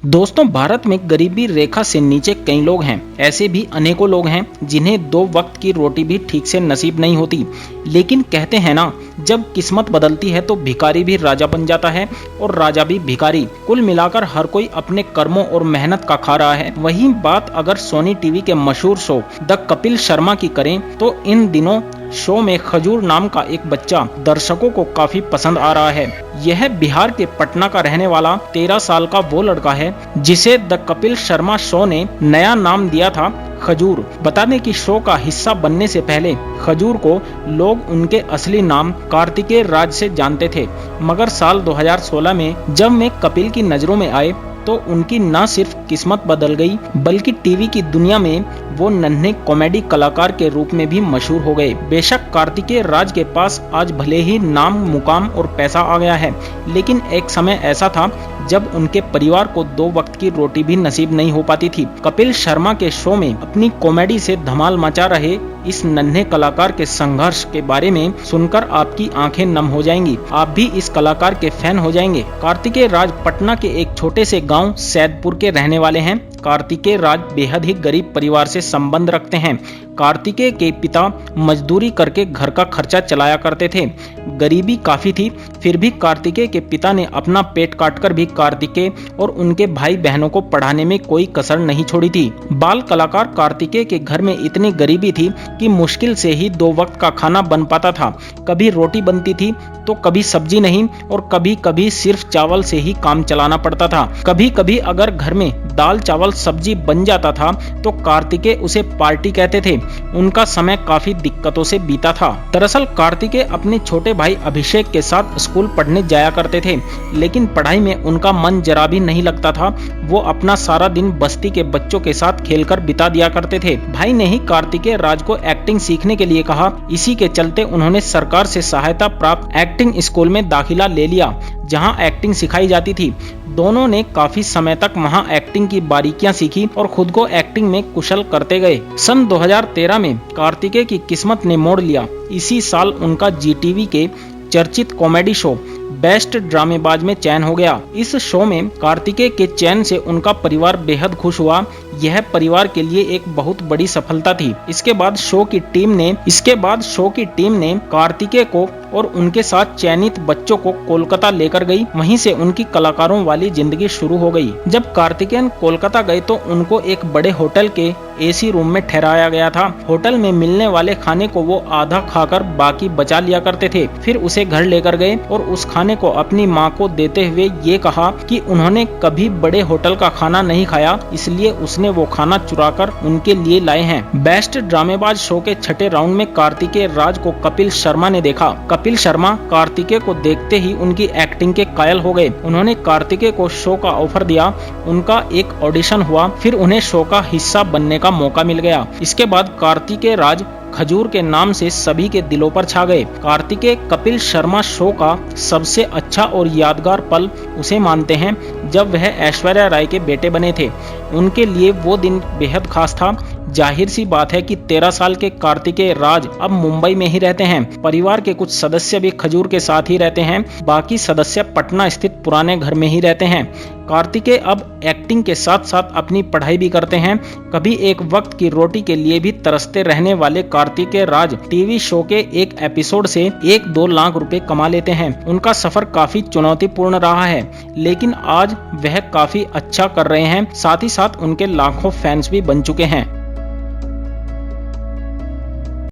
दोस्तों, भारत में गरीबी रेखा से नीचे कई लोग हैं। ऐसे भी अनेकों लोग हैं जिन्हें दो वक्त की रोटी भी ठीक से नसीब नहीं होती। लेकिन कहते हैं ना, जब किस्मत बदलती है तो भिखारी भी राजा बन जाता है और राजा भी भिखारी। कुल मिलाकर हर कोई अपने कर्मों और मेहनत का खा रहा है। वही बात अगर सोनी टीवी के मशहूर शो द कपिल शर्मा की करें तो इन दिनों शो में खजूर नाम का एक बच्चा दर्शकों को काफी पसंद आ रहा है। यह बिहार के पटना का रहने वाला 13 साल का वो लड़का है जिसे द कपिल शर्मा शो ने नया नाम दिया था खजूर। बता दें कि शो का हिस्सा बनने से पहले खजूर को लोग उनके असली नाम कार्तिकेय राज से जानते थे, मगर साल 2016 में जब वे कपिल की नजरों में आए तो उनकी न सिर्फ किस्मत बदल गई बल्कि टीवी की दुनिया में वो नन्हे कॉमेडी कलाकार के रूप में भी मशहूर हो गए। बेशक कार्तिकेय राज के पास आज भले ही नाम, मुकाम और पैसा आ गया है, लेकिन एक समय ऐसा था जब उनके परिवार को दो वक्त की रोटी भी नसीब नहीं हो पाती थी। कपिल शर्मा के शो में अपनी कॉमेडी से धमाल मचा रहे इस नन्हे कलाकार के संघर्ष के बारे में सुनकर आपकी आंखें नम हो जाएंगी। आप भी इस कलाकार के फैन हो जाएंगे। कार्तिकेय राज पटना के एक छोटे से गांव सैदपुर के रहने वाले हैं। कार्तिकेय राज बेहद ही गरीब परिवार से संबंध रखते हैं। कार्तिकेय के पिता मजदूरी करके घर का खर्चा चलाया करते थे। गरीबी काफी थी, फिर भी कार्तिकेय के पिता ने अपना पेट काटकर भी कार्तिकेय और उनके भाई बहनों को पढ़ाने में कोई कसर नहीं छोड़ी थी। बाल कलाकार कार्तिकेय के घर में इतनी गरीबी थी कि मुश्किल से ही दो वक्त का खाना बन पाता था। कभी रोटी बनती थी तो कभी सब्जी नहीं, और कभी कभी सिर्फ चावल से ही काम चलाना पड़ता था। कभी कभी अगर घर में दाल चावल सब्जी बन जाता था तो कार्तिकेय उसे पार्टी कहते थे। उनका समय काफी दिक्कतों से बीता था। दरअसल कार्तिकेय अपने छोटे भाई अभिषेक के साथ स्कूल पढ़ने जाया करते थे, लेकिन पढ़ाई में उनका मन जरा भी नहीं लगता था। वो अपना सारा दिन बस्ती के बच्चों के साथ खेलकर बिता दिया करते थे। भाई ने ही कार्तिकेय राज को एक्टिंग सीखने के लिए कहा। इसी के चलते उन्होंने सरकार से सहायता प्राप्त एक्टिंग स्कूल में दाखिला ले लिया, जहां एक्टिंग सिखाई जाती थी। दोनों ने काफी समय तक वहां एक्टिंग की बारीकियां सीखी और खुद को एक्टिंग में कुशल करते गए। सन 2013 में कार्तिकेय की किस्मत ने मोड़ लिया। इसी साल उनका जीटीवी के चर्चित कॉमेडी शो बेस्ट ड्रामेबाज में चयन हो गया। इस शो में कार्तिकेय के चयन से उनका परिवार बेहद खुश हुआ। यह परिवार के लिए एक बहुत बड़ी सफलता थी। इसके बाद शो की टीम ने कार्तिकेय को और उनके साथ चयनित बच्चों को कोलकाता लेकर गई। वहीं से उनकी कलाकारों वाली जिंदगी शुरू हो गई। जब कार्तिकेयन कोलकाता गए तो उनको एक बड़े होटल के एसी रूम में ठहराया गया था। होटल में मिलने वाले खाने को वो आधा खाकर बाकी बचा लिया करते थे। फिर उसे घर लेकर गए और उस खाने को अपनी माँ को देते हुए ये कहा कि उन्होंने कभी बड़े होटल का खाना नहीं खाया, इसलिए उसने वो खाना चुराकर उनके लिए लाए हैं। बेस्ट ड्रामेबाज शो के छठे राउंड में कार्तिकेय राज को कपिल शर्मा ने देखा। कपिल शर्मा कार्तिकेय को देखते ही उनकी एक्टिंग के कायल हो गए। उन्होंने कार्तिकेय को शो का ऑफर दिया। उनका एक ऑडिशन हुआ, फिर उन्हें शो का हिस्सा बनने का मौका मिल गया। इसके बाद कार्तिकेय राज खजूर के नाम से सभी के दिलों पर छा गए। कार्तिकेय कपिल शर्मा शो का सबसे अच्छा और यादगार पल उसे मानते हैं जब वह ऐश्वर्या राय के बेटे बने थे। उनके लिए वो दिन बेहद खास था। जाहिर सी बात है कि 13 साल के कार्तिकेय राज अब मुंबई में ही रहते हैं। परिवार के कुछ सदस्य भी खजूर के साथ ही रहते हैं, बाकी सदस्य पटना स्थित पुराने घर में ही रहते हैं। कार्तिकेय अब एक्टिंग के साथ साथ अपनी पढ़ाई भी करते हैं। कभी एक वक्त की रोटी के लिए भी तरसते रहने वाले कार्तिकेय राज टीवी शो के एक एपिसोड से 1-2 लाख रुपए कमा लेते हैं। उनका सफर काफी चुनौतीपूर्ण रहा है, लेकिन आज वह काफी अच्छा कर रहे हैं। साथ ही साथ उनके लाखों फैंस भी बन चुके हैं।